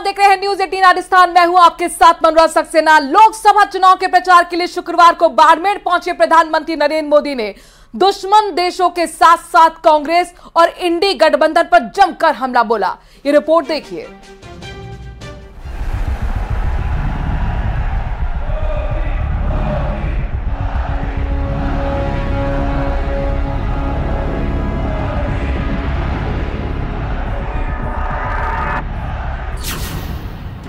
देख रहे हैं न्यूज 18 राजस्थान। मैं हूं आपके साथ मनोज सक्सेना। लोकसभा चुनाव के प्रचार के लिए शुक्रवार को बाड़मेर पहुंचे प्रधानमंत्री नरेंद्र मोदी ने दुश्मन देशों के साथ साथ कांग्रेस और इंडी गठबंधन पर जमकर हमला बोला। ये रिपोर्ट देखिए।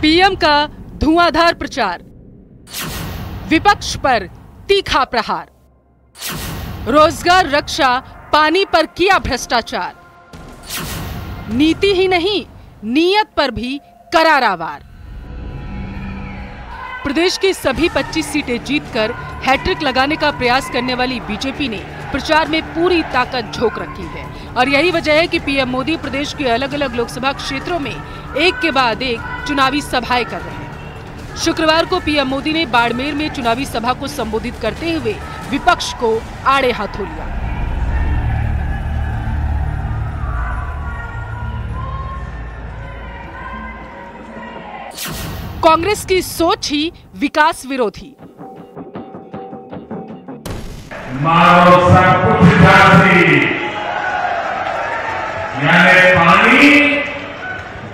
पीएम का धुआंधार प्रचार, विपक्ष पर तीखा प्रहार, रोजगार रक्षा पानी पर किया भ्रष्टाचार, नीति ही नहीं नीयत पर भी करारा वार। प्रदेश की सभी 25 सीटें जीतकर हैट्रिक लगाने का प्रयास करने वाली बीजेपी ने प्रचार में पूरी ताकत झोंक रखी है और यही वजह है कि पीएम मोदी प्रदेश के अलग अलग लोकसभा क्षेत्रों में एक के बाद एक चुनावी सभाएं कर रहे हैं। शुक्रवार को पीएम मोदी ने बाड़मेर में चुनावी सभा को संबोधित करते हुए विपक्ष को आड़े हाथों लिया। कांग्रेस की सोच ही विकास विरोधी, मारो सब कुछ झांसी, यानी पानी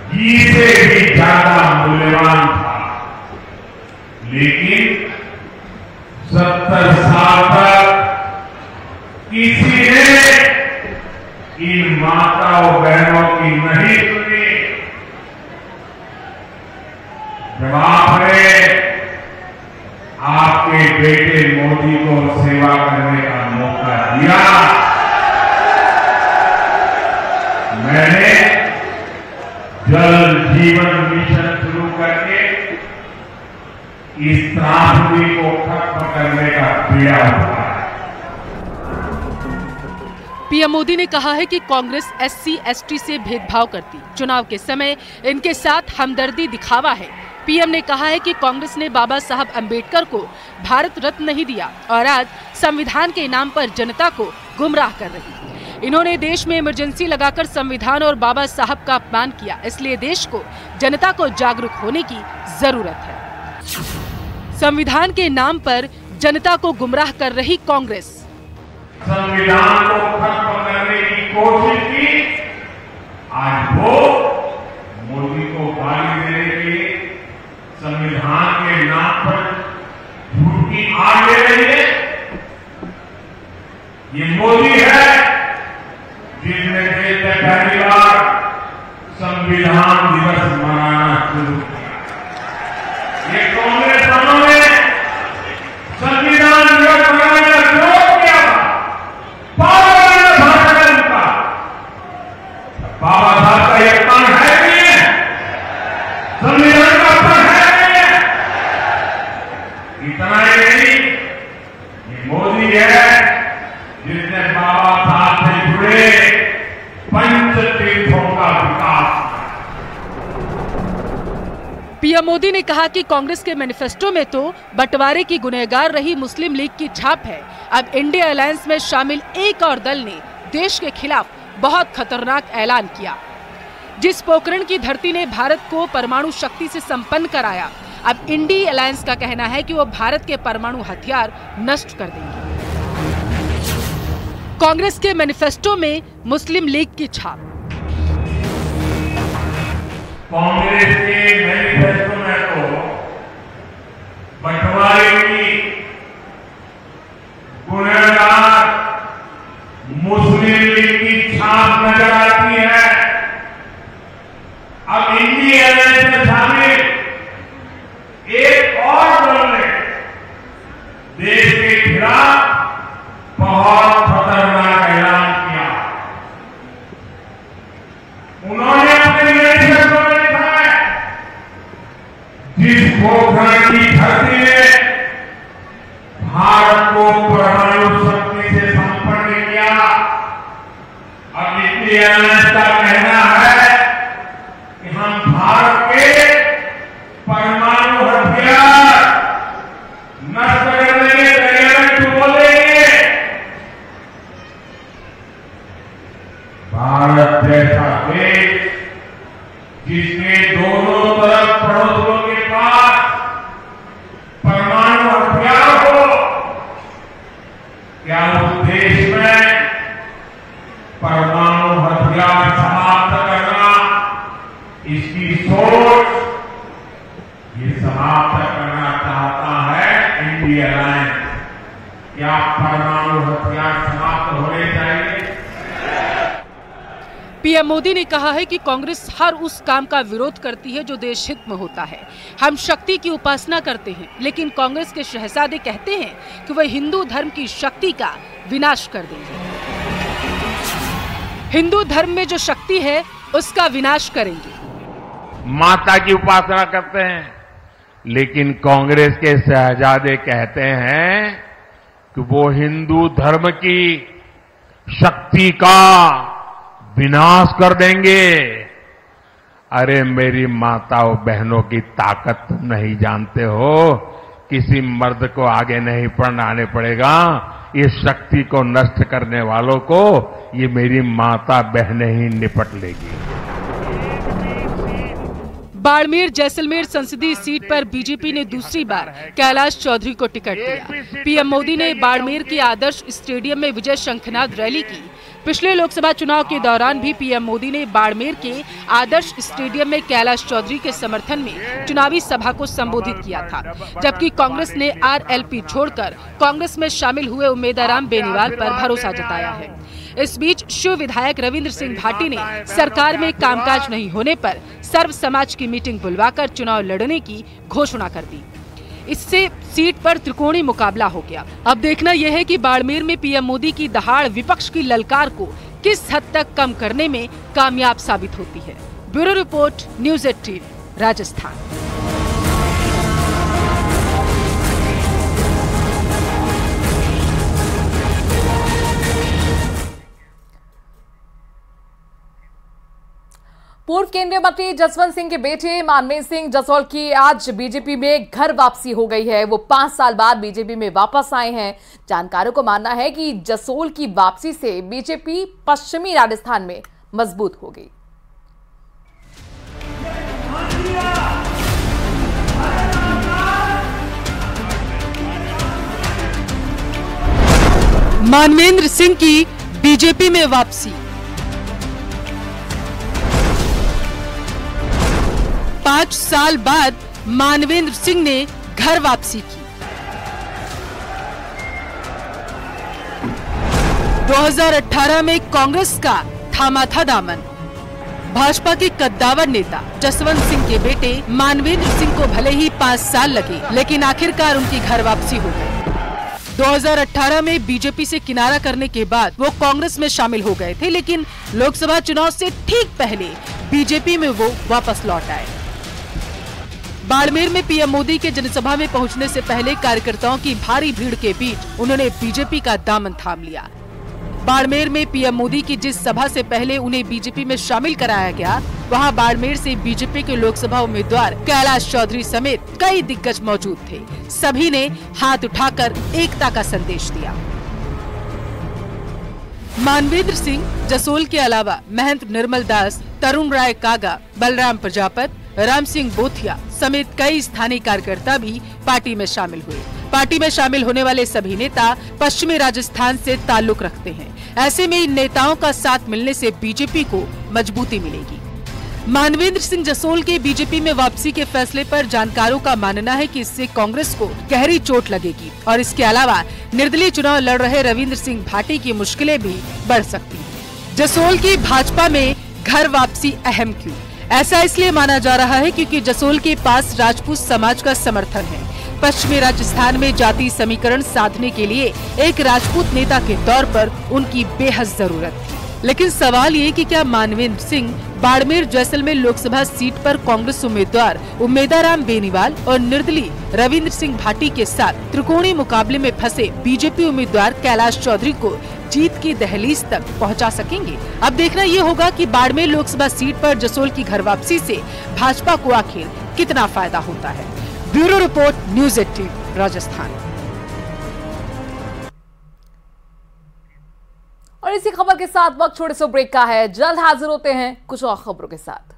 घी से भी ज्यादा मूल्यवान था, लेकिन 70 साल तक किसी ने इन माताओं बहनों की नहीं सुनी। जब आपने आपके बेटे मोदी को सेवा करने का मौका दिया, मैंने जल जीवन मिशन शुरू करके इस त्रासदी को खत्म करने का बीड़ा उठाया। पीएम मोदी ने कहा है कि कांग्रेस एससी एसटी से भेदभाव करती, चुनाव के समय इनके साथ हमदर्दी दिखावा है। पीएम ने कहा है कि कांग्रेस ने बाबा साहब अंबेडकर को भारत रत्न नहीं दिया और आज संविधान के नाम पर जनता को गुमराह कर रही है। इन्होंने देश में इमरजेंसी लगाकर संविधान और बाबा साहब का अपमान किया, इसलिए देश को जनता को जागरूक होने की जरूरत है। संविधान के नाम पर जनता को गुमराह कर रही कांग्रेस, संविधान को खत्म करने की कोशिश की, आज वो मोदी को गाली देने के लिए संविधान के नाम पर झूठ की आड़ ले रही है। ये मोदी है जिसने देश में पहली बार संविधान दिवस मनाना शुरू किया। ये कांग्रेस वालों ने संविधान दिवस मनाने का विरोध किया था। पार्लियामेंट में भाषण उनका बाबा साहब का ये अपमान है नहीं है, संविधान का अपमान है नहीं है। इतना ही नहीं, ये मोदी है जिसने बाबा साहब से जुड़े पंचतीर्थों का विकास। पीएम मोदी ने कहा कि कांग्रेस के मैनिफेस्टो में तो बंटवारे की गुनहगार रही मुस्लिम लीग की छाप है। अब इंडिया अलायंस में शामिल एक और दल ने देश के खिलाफ बहुत खतरनाक ऐलान किया। जिस पोखरण की धरती ने भारत को परमाणु शक्ति से संपन्न कराया, अब इंडी अलायंस का कहना है कि वो भारत के परमाणु हथियार नष्ट कर देंगे। कांग्रेस के मैनिफेस्टो में मुस्लिम लीग की छाप, कांग्रेस के मैनिफेस्टो में तो बंटवारे की गुनहगार मुस्लिम लीग की छाप नजर आती है। अब इंडी अलायंस में शामिल एक और दल ने देश के खिलाफ बहुत खतरनाक ऐलान किया। उन्होंने अपने मैनिफेस्टो में लिखा है, जिस पोखरण की धरती ने भारत को परमाणु क्या उस देश में परमाणु हथियार समाप्त करना, इसकी सोच ये समाप्त करना चाहता है इंडिया अलायंस। क्या परमाणु हथियार समाप्त होने चाहिए? पीएम मोदी ने कहा है कि कांग्रेस हर उस काम का विरोध करती है जो देश हित में होता है। हम शक्ति की उपासना करते हैं, लेकिन कांग्रेस के शहजादे कहते हैं कि वह हिंदू धर्म की शक्ति का विनाश कर देंगे। हिंदू धर्म में जो शक्ति है उसका विनाश करेंगे। माता की उपासना करते हैं, लेकिन कांग्रेस के शहजादे कहते हैं कि वो हिंदू धर्म की शक्ति का विनाश कर देंगे। अरे मेरी माताओं बहनों की ताकत नहीं जानते हो? किसी मर्द को आगे नहीं बढ़ाने पड़ेगा। इस शक्ति को नष्ट करने वालों को ये मेरी माता बहनें ही निपट लेगी। बाड़मेर जैसलमेर संसदीय सीट पर बीजेपी ने दूसरी बार कैलाश चौधरी को टिकट दिया। पीएम मोदी ने बाड़मेर के आदर्श स्टेडियम में विजय शंखनाद रैली की। पिछले लोकसभा चुनाव के दौरान भी पीएम मोदी ने बाड़मेर के आदर्श स्टेडियम में कैलाश चौधरी के समर्थन में चुनावी सभा को संबोधित किया था, जबकि कांग्रेस ने आरएलपी छोड़कर कांग्रेस में शामिल हुए उम्मेदवार बेनीवाल पर भरोसा जताया है। इस बीच शिव विधायक रविंद्र सिंह भाटी ने सरकार में कामकाज नहीं होने पर सर्व समाज की मीटिंग बुलवाकर चुनाव लड़ने की घोषणा कर दी। इससे सीट पर त्रिकोणीय मुकाबला हो गया। अब देखना यह है कि बाड़मेर में पीएम मोदी की दहाड़ विपक्ष की ललकार को किस हद तक कम करने में कामयाब साबित होती है। Bureau report, news 18, Rajasthan. पूर्व केंद्रीय मंत्री जसवंत सिंह के बेटे मानवेंद्र सिंह जसोल की आज बीजेपी में घर वापसी हो गई है। वो 5 साल बाद बीजेपी में वापस आए हैं। जानकारों को मानना है कि जसोल की वापसी से बीजेपी पश्चिमी राजस्थान में मजबूत हो गई। मानवेंद्र सिंह की बीजेपी में वापसी। 5 साल बाद मानवेंद्र सिंह ने घर वापसी की। 2018 में कांग्रेस का थामा था दामन। भाजपा के कद्दावर नेता जसवंत सिंह के बेटे मानवेंद्र सिंह को भले ही 5 साल लगे, लेकिन आखिरकार उनकी घर वापसी हो गई। 2018 में बीजेपी से किनारा करने के बाद वो कांग्रेस में शामिल हो गए थे, लेकिन लोकसभा चुनाव से ठीक पहले बीजेपी में वो वापस लौट आए। बाड़मेर में पीएम मोदी के जनसभा में पहुंचने से पहले कार्यकर्ताओं की भारी भीड़ के बीच उन्होंने बीजेपी का दामन थाम लिया। बाड़मेर में पीएम मोदी की जिस सभा से पहले उन्हें बीजेपी में शामिल कराया गया, वहां बाड़मेर से बीजेपी के लोकसभा उम्मीदवार कैलाश चौधरी समेत कई दिग्गज मौजूद थे। सभी ने हाथ उठाकर एकता का संदेश दिया। मानवेंद्र सिंह जसोल के अलावा महंत निर्मल दास, तरुण राय कागा, बलराम प्रजापत, राम सिंह बोथिया समेत कई स्थानीय कार्यकर्ता भी पार्टी में शामिल हुए। पार्टी में शामिल होने वाले सभी नेता पश्चिमी राजस्थान से ताल्लुक रखते हैं। ऐसे में इन नेताओं का साथ मिलने से बीजेपी को मजबूती मिलेगी। मानवेंद्र सिंह जसोल के बीजेपी में वापसी के फैसले पर जानकारों का मानना है कि इससे कांग्रेस को गहरी चोट लगेगी और इसके अलावा निर्दलीय चुनाव लड़ रहे रविंद्र सिंह भाटी की मुश्किलें भी बढ़ सकती हैं। जसोल की भाजपा में घर वापसी अहम क्यों? ऐसा इसलिए माना जा रहा है क्योंकि जसोल के पास राजपूत समाज का समर्थन है। पश्चिमी राजस्थान में जाति समीकरण साधने के लिए एक राजपूत नेता के तौर पर उनकी बेहद जरूरत थी। लेकिन सवाल ये कि क्या मानवेंद्र सिंह बाड़मेर जैसलमेर लोकसभा सीट पर कांग्रेस उम्मीदवार उम्मेदाराम बेनीवाल और निर्दलीय रविंद्र सिंह भाटी के साथ त्रिकोणीय मुकाबले में फंसे बीजेपी उम्मीदवार कैलाश चौधरी को जीत की दहलीज तक पहुंचा सकेंगे? अब देखना ये होगा कि बाड़मेर लोकसभा सीट पर जसोल की घर वापसी से भाजपा को आखिर कितना फायदा होता है। Bureau report, news 18, Rajasthan. और इसी खबर के साथ वक्त छोटे से ब्रेक का है। जल्द हाजिर होते हैं कुछ और खबरों के साथ।